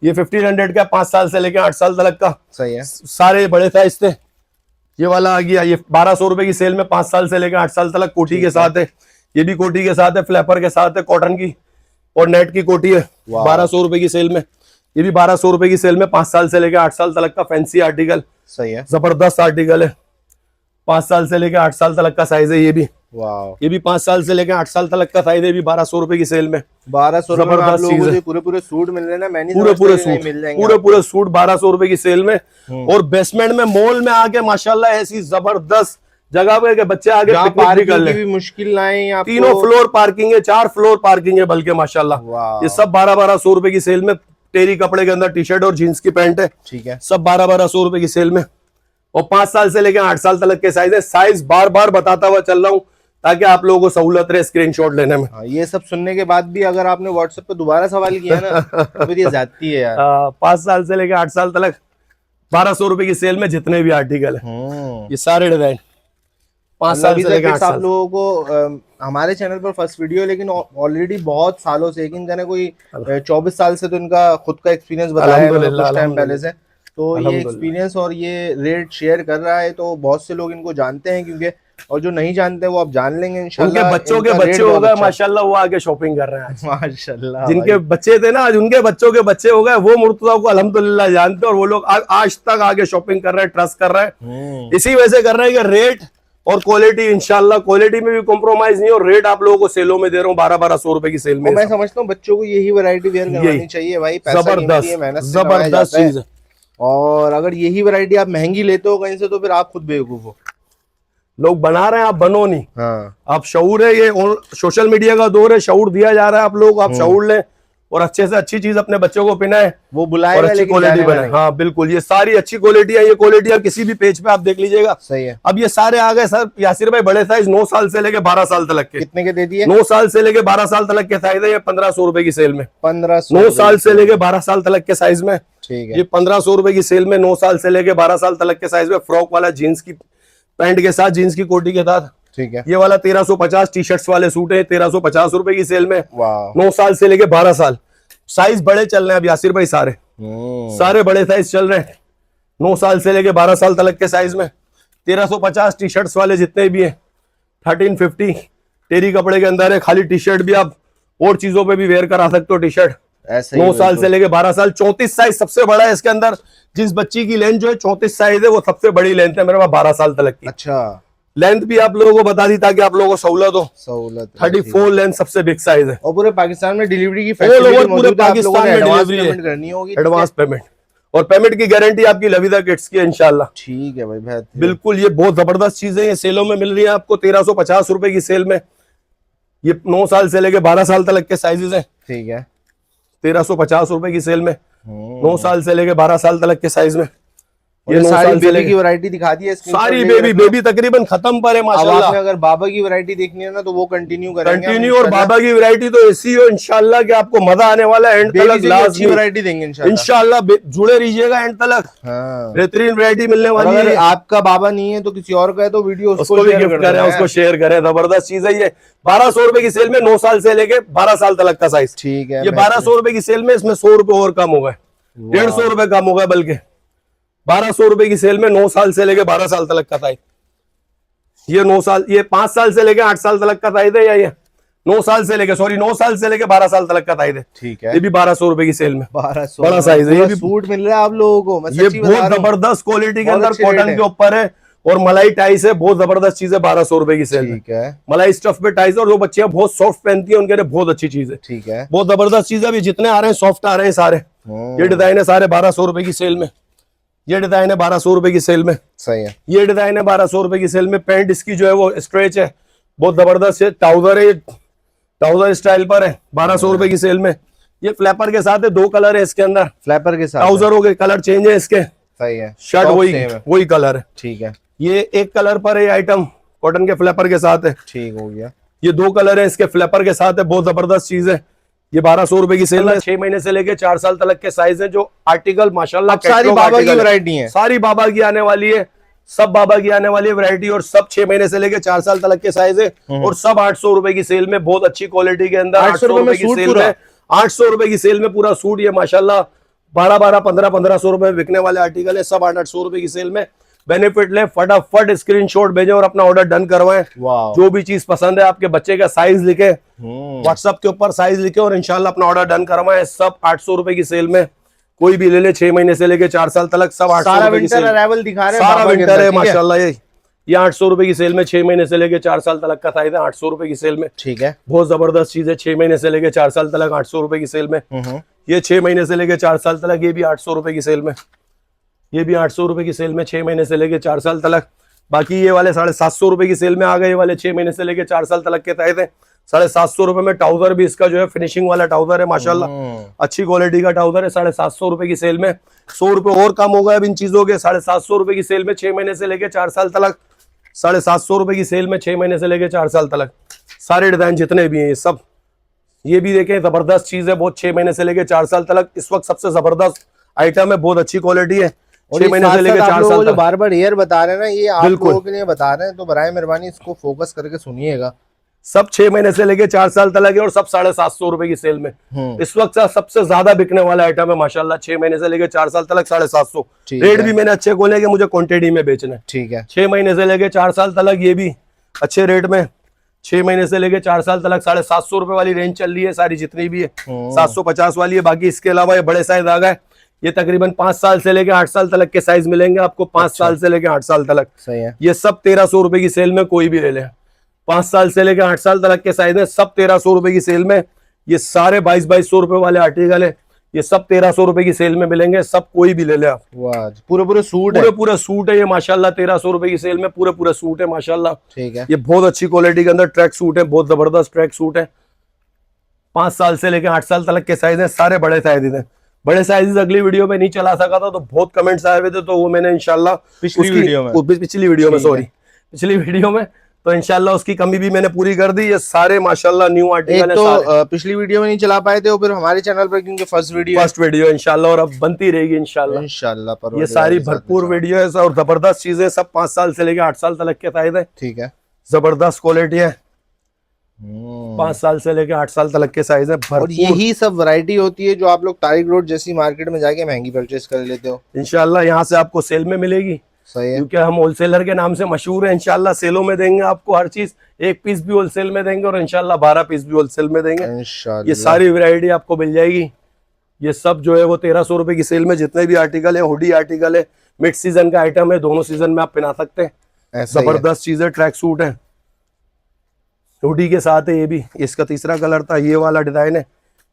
ये 1500 का 5 साल से लेकर 8 साल तक का, सही है। सारे बड़े साइज थे। ये वाला आ गया, ये 1200 रुपए की सेल में, 5 साल से लेकर 8 साल तक, कोटी के साथ है, ये भी कोटी के साथ है, फ्लैपर के साथ है, कॉटन की और नेट की कोटी है, 1200 रुपए की सेल में। ये भी 1200 रुपए की सेल में, 5 साल से लेकर 8 साल तक का फैंसी आर्टिकल, सही है, जबरदस्त आर्टिकल है, 5 साल से लेकर 8 साल तक का साइज है। ये भी ये भी 5 साल से लेकर 8 साल तक का साइज है, ये भी 1200 रुपए की सेल में। 1200 जबरदस्त चीज है, पूरे सूट मिल रहे हैं ना, पूरे सूट 1200 रुपए की सेल में। और बेसमेंट में मॉल में आके माशाल्लाह ऐसी जबरदस्त जगह पे के बच्चे आगे पार्किंग की भी मुश्किल ना है, 3 फ्लोर पार्किंग है, 4 फ्लोर पार्किंग है, बल्कि माशाल्लाह ये सब 1200 रुपए की सेल में। टेरी कपड़े के अंदर टी शर्ट और जीन्स की पैंट है, ठीक है, सब 1200 रुपए की सेल में। और 5 साल से लेकर 8 साल तक के साइज है। साइज बार बार बताता हुआ चल रहा हूँ ताकि आप लोगों को सहूलत रहे स्क्रीनशॉट लेने में। ये सब सुनने के बाद भी अगर आपने व्हाट्सएप पे दोबारा सवाल किया ना तो फिर ये जाती है यार। 5 साल से लेकर 8 साल तक 1200 रुपए की सेल में जितने भी आर्टिकल है, ये सारे डिजाइन 5 साल से लेकर 8 साल। आप लोगों को हमारे चैनल पर फर्स्ट वीडियो, लेकिन ऑलरेडी बहुत सालों से, लेकिन कहने कोई 24 साल से तो इनका खुद का एक्सपीरियंस बताया है कुछ टाइम पहले से, तो ये एक्सपीरियंस और ये रेट शेयर कर रहा है, तो बहुत से लोग इनको जानते हैं क्योंकि, और जो नहीं जानते वो आप जान लेंगे इंशाल्लाह। उनके बच्चों के बच्चे हो गए माशाल्लाह, वो आगे शॉपिंग कर रहे हैं माशाल्लाह। जिनके बच्चे थे ना आज उनके बच्चों के बच्चे हो गए, वो मुर्तजा को अल्हम्दुलिल्लाह जानते हैं, और वो लोग आज तक आगे शॉपिंग कर रहे हैं, ट्रस्ट कर रहे हैं। इसी वजह से कर रहे हैं कि रेट और क्वालिटी, इंशाल्लाह क्वालिटी में भी कॉम्प्रोमाइज नहीं, और रेट आप लोगों को सेलों में दे रहा हूँ 1200 रुपए की सेल में। मैं समझता हूँ बच्चों को यही वैरायटी वेयर करवानी चाहिए भाई, जबरदस्त चीज है। और अगर यही वैरायटी आप महंगी लेते हो कहीं से तो फिर आप खुद बेवकूफ हो। लोग बना रहे हैं, आप बनो नहीं। आप शऊर है, ये सोशल मीडिया का दौर है, शऊर दिया जा रहा है आप लोग, आप शऊर लें और अच्छे से अच्छी चीज अपने बच्चों को पहनाएं, वो बुलाएगा और अच्छी क्वालिटी बनाए। हाँ बिल्कुल, ये सारी अच्छी क्वालिटी है, ये क्वालिटी आप किसी भी पेज पे आप देख लीजिएगा, सही है। अब ये सारे आ गए सर यासिर भाई, बड़े साइज 9 साल से लेके 12 साल तक के। कितने के दे दिए? 9 साल से लेके 12 साल तक के साइज है, ये 1500 रुपए की सेल में। 1500 9 साल से लेके 12 साल तक के साइज में, ठीक है, ये 1500 रुपए की सेल में। 9 साल से लेके 12 साल तक के साइज में, फ्रॉक वाला जीन्स की पैंट के साथ, जीन्स की कोटी के साथ, ठीक है। ये वाला 1350 टी शर्ट्स वाले सूट है, 1350 रुपए की सेल में। 9 साल से लेके 12 साल, साइज बड़े चल रहे हैं अब यासिर भाई, सारे बड़े साइज चल रहे हैं। 9 साल से लेके 12 साल तक के साइज में 1350 टी शर्ट्स वाले जितने भी हैं, 1350 टेरी कपड़े के अंदर है। खाली टी शर्ट भी आप और चीजों पे भी वेयर करा सकते हो, टी शर्ट। 9 साल से लेके 12 साल, 34 साइज सबसे बड़ा है इसके अंदर। जिस बच्ची की लेंथ जो है 34 साइज है, वो सबसे बड़ी लेंथ है मेरे पास 12 साल तक की। अच्छा, लेंथ भी आप लोगों को बता दी ताकि आप लोगों को सहूलत हो। 34 लेंथ सबसे बिग साइज है, और पूरे पाकिस्तान में डिलीवरी की फैसिलिटी पूरे पाकिस्तान में डिलीवरी करनी होगी, एडवांस पेमेंट, और पेमेंट की गारंटी आपकी लवीदा किड्स की है इंशाल्लाह। ठीक है भाई, बिल्कुल, ये बहुत जबरदस्त चीज है, ये सेलों में मिल रही है आपको 1350 रुपए की सेल में। ये 9 साल से लेके 12 साल तक के साइजेस हैं, ठीक है, 1350 रुपए की सेल में। 9 साल से लेके 12 साल तक के साइज में। ये सारी बेबी की वैरायटी दिखा दी है, सारी बेबी तकरीबन खत्म पर है माशाल्लाह। आपने अगर बाबा की वैरायटी देखनी है ना तो वो कंटिन्यू करेंगे, और बाबा की वैरायटी तो ऐसी हो इंशाल्लाह कि आपको मजा आने वाला है। एंड तक अच्छी वैरायटी देंगे इंशाल्लाह, जुड़े रहिएगा एंड तक, बेहतरीन वैरायटी मिलने वाली है। आपका बाबा नहीं है तो किसी और का है तो वीडियो उसको भी गिफ्ट करें, उसको शेयर करें। जबरदस्त चीज है ये। 1200 रुपए की सेल में 9 साल से लेके 12 साल तक का साइज, ठीक है। ये 1200 रुपए की सेल में, इसमें 100 रुपए और कम हो गए, 150 रुपए कम हो गए, बल्कि 1200 रुपए की सेल में 9 साल से लेके 12 साल तक का साइज। ये 9 साल, ये 5 साल से लेके 8 साल तक का साइज है, या ये 9 साल से लेके 12 साल तक का साइज है। ठीक है, ये भी 1200 रुपए की सेल में, 1200 बड़ा साइज है। ये भी सूट मिल रहा है आप लोगों को, मैं ये सच्ची बता बहुत रहा हूं। जबरदस्त क्वालिटी के बहुत अंदर अच्छे रेट कॉटन है। के ऊपर है और मलाई टाइस है, बहुत जबरदस्त चीज है। 1200 रुपए की सेल में ठीक है, मलाई स्टफ पे टाइस, और जो बच्चियां बहुत सॉफ्ट पहनती है उनके लिए बहुत अच्छी चीज है। ठीक है, बहुत जबरदस्त चीज है। अभी जितने आ रहे हैं सॉफ्ट आ रहे हैं सारे। ये डिजाइन है सारे 1200 रुपए की सेल में। ये डिजाइन है 1200 रुपए की सेल में। सही है। ये डिजाइन है 1200 रुपए की सेल में। पैंट इसकी जो है वो स्ट्रेच है, बहुत जबरदस्त है। ट्राउजर है, ट्राउजर स्टाइल पर है, 1200 रुपए की सेल में। ये फ्लैपर के साथ है, 2 कलर है इसके अंदर। फ्लैपर के साथ ट्राउजर हो गए, कलर चेंज है इसके। सही है, शर्ट Top वही same है। वही कलर है। ठीक है, ये एक कलर पर है, ये आइटम कॉटन के फ्लैपर के साथ है। ठीक हो गया। ये 2 कलर है इसके फ्लैपर के साथ है, बहुत जबरदस्त चीज है। ये 1200 रुपए की सेल है। 6 महीने से लेके 4 साल तक के साइज है। जो आर्टिकल माशाल्लाह सारी कैटलॉग बाबा की आर्टिकल है। वैरायटी है, सारी बाबा की आने वाली है, सब बाबा की आने वाली है वैरायटी। और सब 6 महीने से लेके 4 साल तक के साइज है। और सब 800 रुपए की सेल में, बहुत अच्छी क्वालिटी के अंदर। 800 रुपए में की सूट सेल पूरा? में 800 रुपए की सेल में पूरा सूट। ये माशाल्लाह 1500 रुपए में बिकने वाले आर्टिकल है, सब 800 रुपए की सेल में। बेनिफिट ले, फटाफट स्क्रीनशॉट भेजें और अपना ऑर्डर डन करवाएं। जो भी चीज पसंद है, आपके बच्चे का साइज लिखे, व्हाट्सएप के ऊपर साइज लिखे और इंशाल्लाह अपना ऑर्डर डन करवाएं। सब 800 रुपए की सेल में, कोई भी ले ले। 6 महीने से लेके 4 साल तक सब 800 रुपए की सेल। अराइवल दिखा रहे हैं, सारा बाबा के विंटर अंदर, है ठीक माशाल्लाह। ये 800 रुपए की सेल में, 6 महीने से लेके 4 साल तक का साइज है, 800 रुपए की सेल में। ठीक है, बहुत जबरदस्त चीज है। 6 महीने से लेके 4 साल तक 800 रुपए की सेल में। ये 6 महीने से लेके 4 साल तक, ये भी 800 रुपए की सेल में। ये भी 800 रुपए की सेल में, 6 महीने से लेके 4 साल तक। बाकी ये वाले 750 रुपए की सेल में आ गए। ये वाले 6 महीने से लेके 4 साल तक के साइज है। 750 रुपए में ट्राउजर भी इसका जो है फिनिशिंग वाला ट्राउजर है माशाल्लाह, अच्छी क्वालिटी का ट्राउजर है। 750 रुपए की सेल में। 100 रुपए और कम हो गए अब इन चीजों के। 750 रुपए की सेल में 6 महीने से लेके 4 साल तक। 750 रुपए की सेल में 6 महीने से लेके 4 साल तक। सारे डिजाइन जितने भी हैं ये सब, ये भी देखें जबरदस्त चीज है बहुत। 6 महीने से लेके 4 साल तक इस वक्त सबसे जबरदस्त आइटम है, बहुत अच्छी क्वालिटी है। 6 महीने से लेके 4 साल तक। बार बार एयर बता रहे हैं ना, ये आप लोगों के लिए बता रहे हैं, तो बराए मेहरबानी इसको फोकस करके सुनिएगा। सब 6 महीने से लेके 4 साल तक है और सब 750 रुपए की सेल में। इस वक्त सबसे ज्यादा बिकने वाला आइटम है माशाल्लाह। 6 महीने से लेके 4 साल तक 750। रेट भी मैंने अच्छे खोले कि मुझे क्वांटिटी में बेचना है। ठीक है, 6 महीने से लेके 4 साल तक ये भी अच्छे रेट में। 6 महीने से लेके 4 साल तक 750 रुपए वाली रेंज चल रही है सारी जितनी भी है। 750 वाली है। बाकी इसके अलावा ये बड़े साइज आ गए। ये तकरीबन 5 साल से लेके 8 साल तक के साइज मिलेंगे आपको। 5 साल से लेके 8 साल तक। सही है। ये सब 1300 रुपए की सेल में, कोई भी ले ले। 5 साल से लेके 8 साल तक के साइज है, सब 1300 रुपए की सेल में। ये सारे 2200 रुपए वाले आर्टिकल है, ये सब 1300 रुपए की सेल में मिलेंगे। सब कोई भी ले ले आप। वाह, पूरे सूट है, पूरे सूट है ये माशाल्लाह। 1300 रुपए की सेल में पूरे सूट है माशाल्लाह। ठीक है, ये बहुत अच्छी क्वालिटी के अंदर ट्रैक सूट है, बहुत जबरदस्त ट्रैक सूट है। 5 साल से लेके 8 साल तक के साइज है, सारे बड़े साइज है। बड़े साइजेस अगली वीडियो में नहीं चला सका था, तो बहुत कमेंट्स आए हुए थे, तो वो मैंने इंशाल्लाह पिछली वीडियो में तो इंशाल्लाह उसकी कमी भी मैंने पूरी कर दी। ये सारे माशाल्लाह न्यू आर्टिकल है। तो पिछली वीडियो में नहीं चला पाए थे, फिर हमारे चैनल पर, क्योंकि फर्स्ट वीडियो इंशाल्लाह, और अब बनती रहेगी इंशाल्लाह। पर ये सारी भरपूर वीडियो है और जबरदस्त चीजें, सब 5 साल से लेके 8 साल तक के साइज है। ठीक है, जबरदस्त क्वालिटी है। 5 साल से लेके 8 साल तक के साइज है। और यही सब वैरायटी होती है जो आप लोग तारिक रोड जैसी मार्केट में जाके महंगी परचेस कर लेते हो। इंशाल्लाह यहाँ से आपको सेल में मिलेगी। सही है, क्योंकि हम होलसेलर के नाम से मशहूर है। इंशाल्लाह सेलों में देंगे आपको हर चीज। 1 पीस भी होलसेल में देंगे और इंशाल्लाह 12 पीस भी होलसेल में देंगे। ये सारी वैरायटी आपको मिल जाएगी। ये सब जो है वो 1300 रुपए की सेल में जितने भी आर्टिकल है, हुडी आर्टिकल है, मिड सीजन का आइटम है, दोनों सीजन में आप पहना सकते हैं। जबरदस्त चीज है, ट्रैक सूट है, हुडी के साथ है। ये भी इसका तीसरा कलर था, ये वाला डिजाइन है,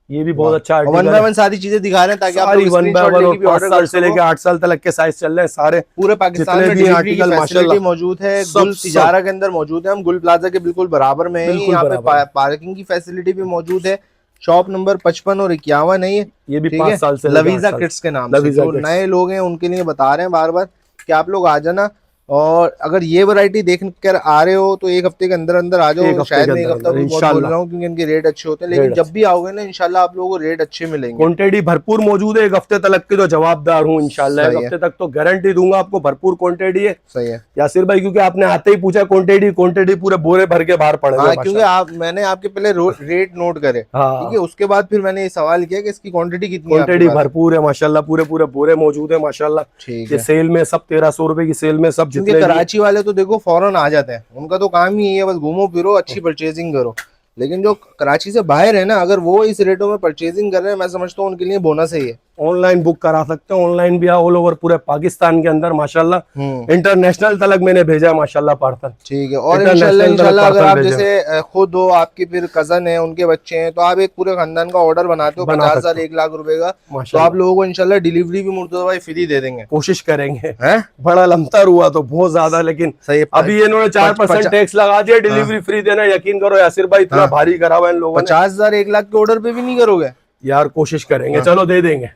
ये भी बहुत अच्छा आर्टिकल है। 1 बाय 1 सारी चीजें दिखा रहे हैं ताकि आप लोग 1 बाय 1 और 5 साल से लेके 8 साल तक के साइज चल रहे हैं सारे। पूरे पाकिस्तान में डिलीवरी की फैसिलिटी मौजूद है। गुल तिजारा के अंदर मौजूद है। हम गुल प्लाजा के बिल्कुल बराबर में है। यहाँ पे पार्किंग की फैसिलिटी भी मौजूद है। शॉप नंबर 55 और 51 है। ये भी 5 साल से लवीजा किड्स के नाम से। जो नए लोग हैं उनके लिए बता रहे हैं बार बार कि आप लोग आ जाना, और अगर ये वैरायटी देख कर आ रहे हो तो 1 हफ्ते के अंदर अंदर आ जाओ। शायद मैं 1 हफ्ता भी बहुत बोल रहा हूँ क्योंकि इनके रेट अच्छे होते हैं, लेकिन जब भी आओगे ना इंशाल्लाह आप लोगों को रेट अच्छे मिलेंगे। क्वांटिटी भरपूर मौजूद है। 1 हफ्ते तक की तो जवाबदार हूँ इंशाल्लाह। 1 हफ्ते तक तो गारंटी दूंगा आपको, भरपूर क्वांटिटी है। सही है यासिर भाई, क्योंकि आपने आते ही पूछा क्वांटिटी पूरे बोरे भर के बाहर पड़े। हाँ, क्योंकि मैंने आपके पहले रेट नोट करे, ठीक है, उसके बाद फिर मैंने ये सवाल किया कि इसकी क्वांटिटी कितनी है। क्वांटिटी भरपूर है माशाल्लाह, पूरे बोरे मौजूद है माशाल्लाह। ये सेल में सब 1300 रुपए की सेल में सब। जितने कराची वाले तो देखो फौरन आ जाते हैं, उनका तो काम ही है बस घूमो फिरो अच्छी परचेजिंग करो। लेकिन जो कराची से बाहर है ना, अगर वो इस रेटों में परचेजिंग कर रहे हैं, मैं समझता हूँ उनके लिए बोनस है ये। ऑनलाइन बुक करा सकते हैं, ऑनलाइन भी ऑल ओवर पूरे पाकिस्तान के अंदर माशाल्लाह, इंटरनेशनल तलक मैंने भेजा माशाल्लाह पार्सल। ठीक है। और इंशाल्लाह अगर आप जैसे खुद हो, आपकी फिर कजन है, उनके बच्चे हैं, तो आप एक पूरे खानदान का ऑर्डर बनाते हो 50,000 1 लाख रुपए का, तो आप लोगों को इंशाल्लाह डिलीवरी भी मुर्तजा भाई फ्री दे देंगे। कोशिश करेंगे है? बड़ा लमतर हुआ तो बहुत ज्यादा, लेकिन सही अभी इन्होंने 4% टैक्स लगा दिया, डिलीवरी फ्री देना। यकीन करो यासिर भाई, इतना भारी करा हुआ इन लोगों ने। 50,000 1 लाख के ऑर्डर पे भी नहीं करोगे यार? कोशिश करेंगे, चलो दे देंगे।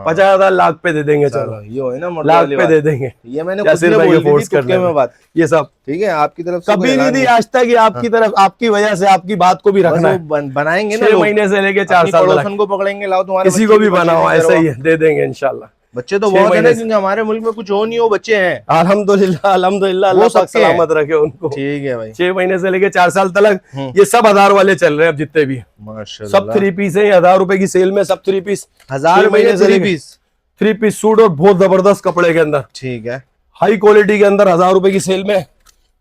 50,000 लाख पे दे देंगे, चलो ये हो ना, लाख पे दे देंगे। ये मैंने यासिर भाई को फोर्स कर में बात, ये सब ठीक है आपकी तरफ से कभी नहीं दी आज तक, ये आपकी तरफ, आपकी वजह से आपकी बात को भी रखना है। बनाएंगे ना, 6 महीने से लेके 4 साल पड़ोसन को पकड़ेंगे, लाओ तुम्हारे किसी को भी बनाओ, ऐसा ही है, दे देंगे इंशाल्लाह। बच्चे तो बहुत है ना, क्योंकि हमारे मुल्क में कुछ हो नहीं हो, बच्चे हैं अल्हम्दुलिल्लाह, अल्हम्दुलिल्लाह, अल्लाह पाक सलामत रखे उनको। ठीक है भाई। 6 महीने से लेके 4 साल तक ये सब 1000 वाले चल रहे हैं अब जितने भी, माशाल्लाह। सब 3 पीस है, 1000 रुपए की सेल में सब 3 पीस, 1000 रुपए 3 पीस सूट और बहुत जबरदस्त कपड़े के अंदर, ठीक है, हाई क्वालिटी के अंदर 1000 रुपए की सेल में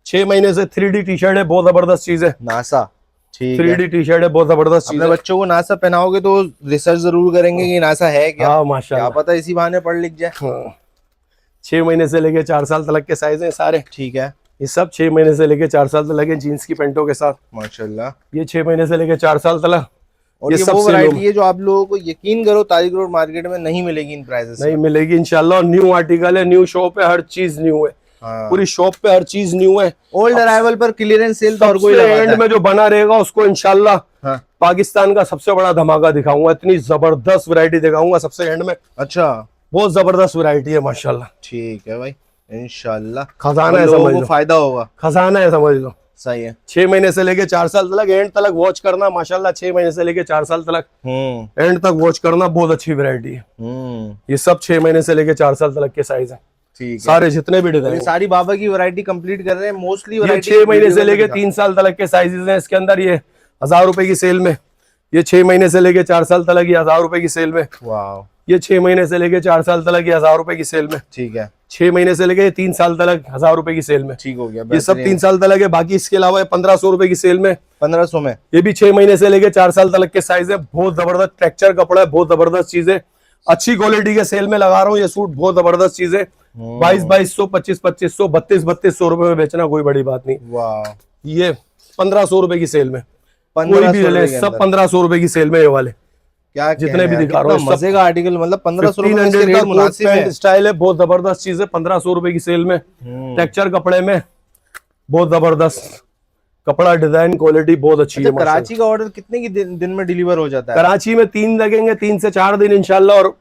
6 महीने से 3D टी शर्ट है, बहुत जबरदस्त चीज है। नासा 3D टी शर्ट है, बहुत जबरदस्त चीज है। बच्चों को नासा पहनाओगे तो रिसर्च जरूर करेंगे कि नासा है क्या। हाँ माशाल्लाह, क्या पता इसी बहाने पढ़ लिख जाए। 6 महीने से लेके 4 साल तक के साइज है सारे, ठीक है। ये सब 6 महीने से लेके 4 साल तक है, जीन्स की पैंटों के साथ माशाल्लाह। ये 6 महीने से लेके 4 साल तक। और ये वो वैरायटी है जो आप लोगों को यकीन करो तारिक रोड मार्केट में नहीं मिलेगी इन प्राइसेस, नहीं मिलेगी इंशाल्लाह। न्यू आर्टिकल है, न्यू शॉप है, हर चीज न्यू है। पूरी शॉप पे हर चीज न्यू है। ओल्ड अराइवल पर क्लियरेंस सेल तो और कोई एंड में जो बना रहेगा उसको इंशाल्लाह पाकिस्तान का सबसे बड़ा धमाका दिखाऊंगा, इतनी जबरदस्त वैरायटी दिखाऊंगा सबसे एंड में। अच्छा, बहुत जबरदस्त वैरायटी है माशाल्लाह। ठीक है भाई, इंशाल्लाह खजाना है, समझ लो, फायदा होगा, खजाना है, समझ लो। सही है। 6 महीने से लेके 4 साल तक एंड तक वॉच करना माशाल्लाह। 6 महीने से लेके 4 साल तक एंड तक वॉच करना, बहुत अच्छी वैरायटी है। ये सब 6 महीने से लेके 4 साल तक के साइज है, सारे जितने भी डिजाइन। सारी बाबा की वैरायटी कंप्लीट कर रहे हैं मोस्टली। 6 महीने से लेके 3 साल तक के साइजेस हैं इसके अंदर। ये 1000 रुपए की सेल में, ये 6 महीने से लेके 4 साल तक ये 1000 रुपए की सेल में। वाह। ये 6 महीने से लेके 4 साल तक ये 1000 रुपए की सेल में, ठीक है। 6 महीने से लेके 3 साल तक 1000 रुपए की सेल में, ठीक हो गया। ये सब 3 साल तक है। बाकी इसके अलावा 1500 रुपए की सेल में, 1500 में ये भी 6 महीने से लेके 4 साल तक के साइज है। बहुत जबरदस्त टेक्सचर कपड़ा है, बहुत जबरदस्त चीज है, अच्छी क्वालिटी के सेल में लगा रहा हूँ। ये सूट बहुत जबरदस्त चीज है। 2200, 2500, 3200 रुपए में बेचना कोई बड़ी बात नहीं। वाह। ये 1500 रुपए की सेल में, कोई भी ले सब 1500 रुपए की सेल में। ये वाले क्या जितने भी दिखा रहा हूँ, मजे का आर्टिकल, मतलब 1500 रुपए स्टाइल है, बहुत जबरदस्त चीज है। 1500 रुपए की सेल में, टेक्सचर कपड़े में, बहुत जबरदस्त कपड़ा, डिजाइन, क्वालिटी बहुत अच्छी है। कराची का ऑर्डर कितने की दिन में डिलीवर हो जाता है? कराची में 3 लगेंगे, 3 से 4 दिन इंशाल्लाह। और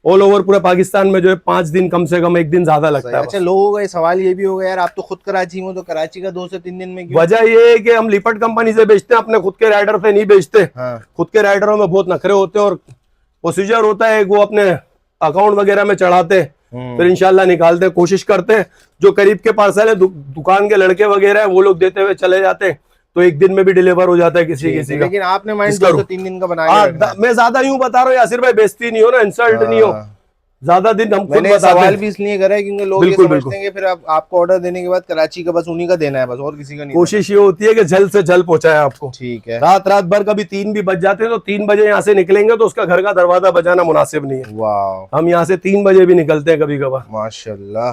ऑल ओवर पूरे पाकिस्तान में जो है 5 दिन, कम से कम 1 दिन ज्यादा लगता है। अच्छा, लोगों का सवाल ये भी होगा यार, आप तो खुद कराची में, तो कराची का 2 से 3 दिन में क्यों? वजह ये है कि हम लिपट कंपनी से बेचते हैं, अपने खुद के राइडर से नहीं बेचते। खुद के राइडरों में बहुत नखरे होते हैं और प्रोसीजर होता है, वो अपने अकाउंट वगैरह में चढ़ाते, फिर इंशाल्लाह निकालते, कोशिश करते हैं। जो करीब के पार्सल है, दुकान के लड़के वगैरह है, वो लोग देते हुए चले जाते हैं, तो 1 दिन में भी डिलीवर हो जाता है किसी का। लेकिन आपने माइंड 2 से 3 दिन का बनाया। मैं ज्यादा यूं बता रहा हूँ यासिर भाई, बेइज्जती नहीं हो ना, इंसल्ट नहीं हो, ज्यादा दिन हम खुद सवाल भी इसलिए करा है क्योंकि लोग ये समझते हैं कि फिर आपको ऑर्डर देने के बाद कराची का बस उन्हीं का देना है, बस और किसी का नहीं। कोशिश ये होती है कि जल्द से जल्द पहुंचाए आपको। ठीक है। रात भर कभी 3 भी बज जाते हैं, तो 3 बजे यहाँ से निकलेंगे तो उसका घर का दरवाजा बजाना मुनासिब नहीं है। वाह। हम यहाँ से 3 बजे भी निकलते हैं कभी कभार। माशाल्लाह।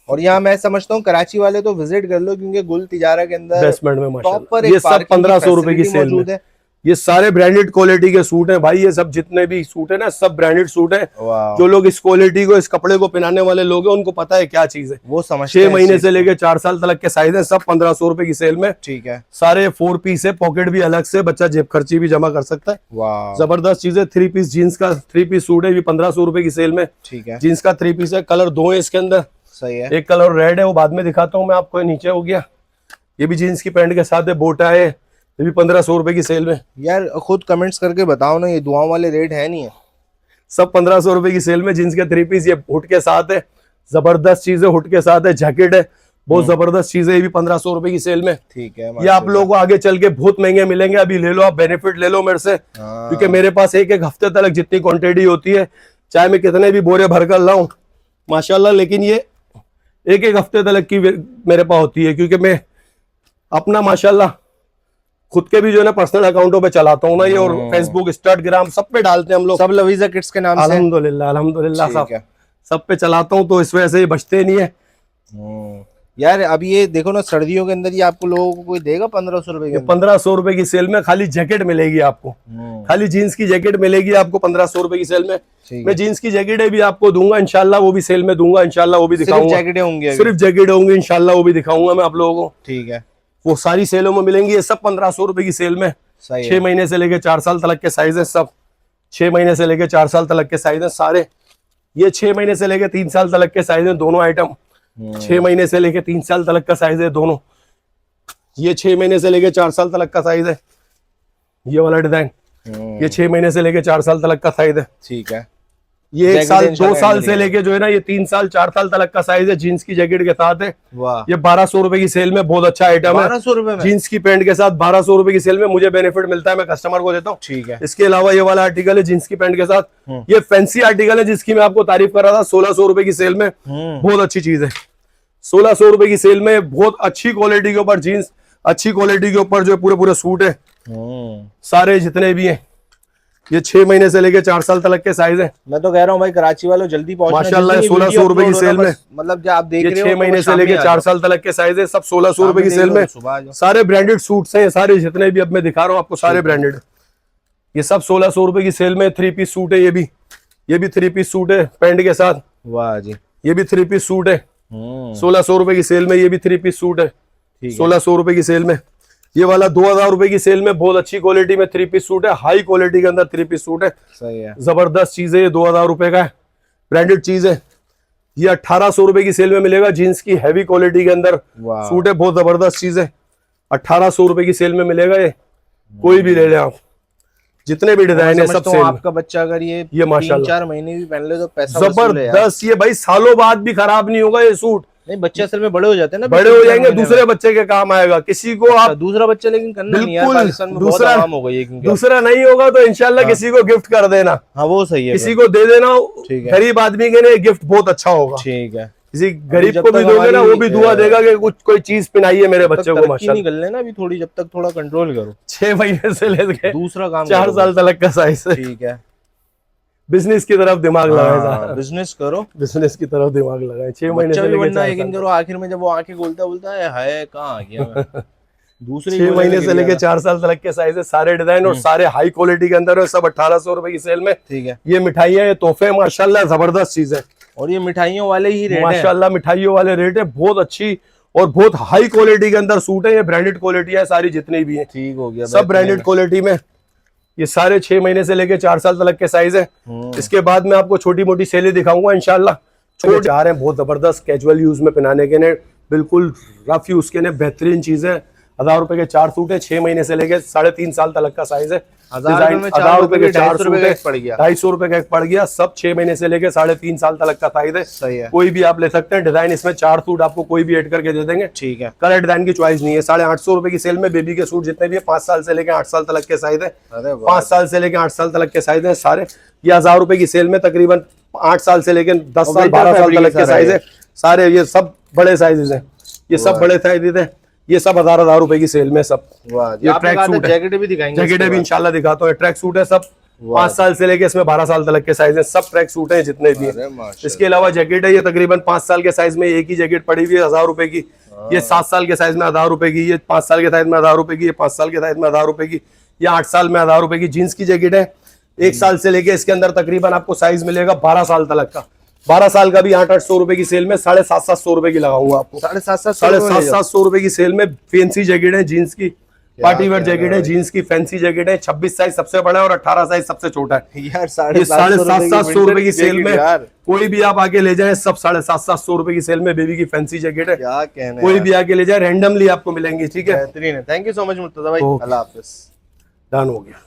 और यहाँ मैं समझता हूँ कराची वाले तो विजिट कर लो, क्योंकि गुल तिजारा के अंदर बेसमेंट में माशाल्लाह ये सब 1500 रुपए की सेल में। ये सारे ब्रांडेड क्वालिटी के सूट हैं भाई। ये सब जितने भी सूट है ना, सब ब्रांडेड सूट है। जो लोग इस क्वालिटी को, इस कपड़े को पहनाने वाले लोग हैं, उनको पता है क्या चीज है, वो समझते हैं। 6 महीने से लेके 4 साल तक के साइज है, सब 1500 रुपए की सेल में। ठीक है। सारे 4 पीस है, पॉकेट भी अलग से, बच्चा जेब खर्ची भी जमा कर सकता है। वाह, जबरदस्त चीज है। 3 पीस जीन्स का 3 पीस सूट है, 1500 रुपए की सेल में। ठीक है। जीन्स का 3 पीस है, कलर 2 है इसके अंदर। सही है। एक कलर रेड है, वो बाद में दिखाता हूँ मैं आपको, नीचे हो गया। ये भी जीन्स की पैंट के साथ है, बोटा है, ये भी 1500 रुपए की सेल में। यार खुद कमेंट्स करके बताओ ना, ये दुआओं वाले रेट है नहीं है? सब 1500 रुपए की सेल में। जीन्स के 3 पीस, ये हुड के साथ है, जबरदस्त चीज है, हुड के साथ है, जैकेट है, बहुत जबरदस्त चीज है। ये भी 1500 रुपए की सेल में। ठीक है। ये आप लोगों को आगे चल के बहुत महंगे मिलेंगे, अभी ले लो, आप बेनिफिट ले लो मेरे से, क्योंकि मेरे पास एक हफ्ते तक जितनी क्वांटिटी होती है, चाहे मैं कितने भी बोरे भर कर लाऊं माशाल्लाह, लेकिन ये एक हफ्ते तक की मेरे पास होती है, क्योंकि मैं अपना माशाल्लाह खुद के भी जो है ना पर्सनल अकाउंटों पे चलाता हूँ ना ये, और फेसबुक, इंस्टाग्राम सब पे डालते हैं हम लोग। सब लवीजा किड्स के नाम से? अल्हम्दुलिल्लाह अल्हम्दुलिल्लाह सब पे चलाता हूँ, तो इस वजह से ये बचते नहीं है। यार अब ये देखो ना, सर्दियों के अंदर ये आपको लोगों को कोई देगा 1500 रुपए के? 1500 रुपए की सेल में खाली जैकेट मिलेगी आपको, खाली जीन्स की जैकेट मिलेगी आपको 1500 रुपए की सेल में। मैं जीन्स की जैकेटें भी आपको दूंगा इंशाल्लाह, वो भी सेल में दूंगा इंशाल्लाह, वो भी दिखाऊंगा। सिर्फ जैकेटें होंगी? सिर्फ जैकेट होंगी इंशाल्लाह, वो भी दिखाऊंगा मैं आप लोगों को। ठीक है, वो सारी सेलों में मिलेंगी, ये सब 1500 रुपए की सेल में। 6 महीने से लेके 4 साल तक के साइज है सब, 6 महीने से लेके 4 साल तक के साइज है सारे। ये 6 महीने से लेके 3 साल तक के साइज है दोनों आइटम। 6 महीने से लेके 3 साल तक का साइज है दोनों। ये 6 महीने से लेके 4 साल तक का साइज है, ये वाला डिजाइन। ये 6 महीने से लेके 4 साल तक का साइज है। ठीक है, ये 1 साल 2 साल से लेके जो है ना ये 3 साल 4 साल तक का साइज है, जीन्स की जैकेट के साथ है। ये 1200 रुपए की सेल में बहुत अच्छा आइटम है। 1200 रुपए में जीन्स की पैंट के साथ 1200 रुपए की सेल में मुझे बेनिफिट मिलता है, मैं कस्टमर को देता हूँ। ठीक है, इसके अलावा ये वाला आर्टिकल है जीन्स की पैंट के साथ, ये फैंसी आर्टिकल है जिसकी मैं आपको तारीफ कर रहा था। 1600 रुपए की सेल में बहुत अच्छी चीज है। 1600 रुपए की सेल में बहुत अच्छी क्वालिटी के ऊपर जीन्स, अच्छी क्वालिटी के ऊपर जो पूरे पूरे सूट है सारे जितने भी हैं। ये 6 महीने से लेके 4 साल तक के साइज है। मैं तो कह रहा हूँ भाई कराची वालों जल्दी पहुंचना। माशाल्लाह 1600 रुपए की सेल में, मतलब जो आप देख रहे हो 6 महीने से लेके 4 साल तक के साइज है, सब 1600 रुपए की सेल में। सारे ब्रांडेड सूट्स हैं सारे जितने भी अब मैं दिखा रहा हूँ आपको, सारे ब्रांडेड। ये सब 1600 रुपए की सेल में 3 पीस सूट है। ये भी 3 पीस सूट है पैंट के साथ। वाह जी, ये भी 3 पीस सूट है 1600 रुपए की सेल में। ये भी 3 पीस सूट है 1600 रुपए की सेल में। ये वाला 2000 रुपए की सेल में बहुत अच्छी क्वालिटी में 3 पीस सूट है, हाई क्वालिटी के अंदर 3 पीस सूट है। सही है, जबरदस्त चीज है, ये 2000 रुपए का है, ब्रांडेड चीज है। ये 1800 रुपए की सेल में मिलेगा, जीन्स की हैवी क्वालिटी के अंदर सूट है, बहुत जबरदस्त चीज है। 1800 रुपए की सेल में मिलेगा, ये कोई भी ले लें आप, जितने भी डिजाइन है सब सेल। आपका बच्चा अगर ये माशाल्लाह 3-4 महीने भी पहन ले तो पैसा जबरदस्त। ये भाई सालों बाद भी खराब नहीं होगा ये सूट। नहीं, बच्चे असल में बड़े हो जाते हैं ना, बड़े हो जाएंगे, दूसरे बच्चे के काम आएगा। किसी को आप दूसरा बच्चा लेकिन करना नहीं यार, पाकिस्तान में बहुत आम हो गई है। दूसरा नहीं होगा तो इंशाल्लाह किसी को गिफ्ट कर देना। हाँ वो सही है, किसी को दे देना, गरीब आदमी के लिए गिफ्ट बहुत अच्छा होगा। ठीक है, किसी गरीब को भी दोगे ना, वो भी दुआ देगा कि कुछ कोई चीज पिनाइए मेरे बच्चे को। माशाल्लाह नहीं कर लेना अभी थोड़ी, जब तक थोड़ा कंट्रोल करो। 6 महीने से लेके दूसरा काम 4 साल तक का साइज है। ठीक है, बिजनेस की तरफ दिमाग लगाए, बिजनेस करो, बिजनेस की तरफ दिमाग लगाए। 6 महीने से लेके करो, आखिर में जब वो आंखें बोलता है कहाँ आ गया मैं। दूसरे 6 महीने से लेके 4 साल तक के साइज है, सारे डिजाइन और सारे हाई क्वालिटी के अंदर है, सब 1800 रुपए की सेल में। ठीक है, ये मिठाइयाँ, ये तोहफे माशाल्लाह जबरदस्त चीज है। और ये मिठाइयों वाले ही रेट माशाल्लाह, मिठाइयों वाले रेट है, बहुत अच्छी और बहुत हाई क्वालिटी के अंदर सूट है। ये ब्रांडेड क्वालिटी है सारी जितनी भी है। ठीक हो गया, सब ब्रांडेड क्वालिटी में। ये सारे 6 महीने से लेके 4 साल तक के साइज है। इसके बाद मैं आपको छोटी मोटी सेलें दिखाऊंगा इंशाल्लाह। छोटे जा रहे हैं, बहुत जबरदस्त कैजुअल यूज में पहनाने के लिए, बिल्कुल रफ यूज के लिए बेहतरीन चीज है। 1000 रुपए के 4 सूट है, 6 महीने से लेके 3.5 साल तक का साइज है। 1000 रुपए के 4 सूट है, 250 रुपए का एक पड़ गया। सब 6 महीने से लेके 3.5 साल तक का साइज है। सही है, कोई भी आप ले सकते हैं डिजाइन, इसमें 4 सूट आपको कोई भी ऐड करके दे देंगे। ठीक है, कलर डिजाइन की चॉइस नहीं है। 850 रुपए की सेल में बेबी के सूट जितने भी है 5 साल से लेके 8 साल तक के साइज है। 5 साल से लेके 8 साल तक के साइज है सारे। ये 1000 रुपए की सेल में तकरीबन 8 साल से लेके 10 साल 12 साल तक के साइज है सारे। ये सब बड़े साइजेस हैं, ये सब बड़े साइजेस हैं। ये सब 1000 रुपए की सेल में सब। ये ट्रैक सूट, जैकेटें भी दिखाएंगे, जैकेटें भी इंशाल्लाह दिखाता हूँ। ट्रैक सूट है सब 5 साल से लेके इसमें 12 साल तक के साइज है, सब ट्रैक सूट है जितने भी हैं। इसके अलावा जैकेट है, ये तकरीबन 5 साल के साइज में एक ही जैकेट पड़ी हुई है 1000 रुपए की। ये 7 साल के साइज में 1000 रुपए की, ये 5 साल के साइज में 1000 रुपए की, ये 5 साल के साइज में 1000 रुपए की, ये 8 साल में 1000 रुपए की जीन्स की जैकेट है। 1 साल से लेके इसके अंदर तकरीबन आपको साइज मिलेगा 12 साल तक का। 12 साल का भी 800 रुपए की सेल में 750 रुपए की लगाऊंगा आपको। 750 रुपए की सेल में फैंसी जैकेट है जीन्स की, पार्टी वेयर जैकेट है जीन्स की, फैंसी जैकेट है। 26 साइज सबसे बड़ा है और 18 साइज सबसे छोटा है यार। 750 रुपए की सेल में कोई भी आप आके ले जाए, सब 750 रुपए की सेल में बेबी की फैंसी जैकेट है। क्या कहना, कोई भी आके ले जाए, रैंडमली आपको मिलेंगी। ठीक है, thank you so much Murtaza भाई, अल्लाह हाफिज। डन हो गया।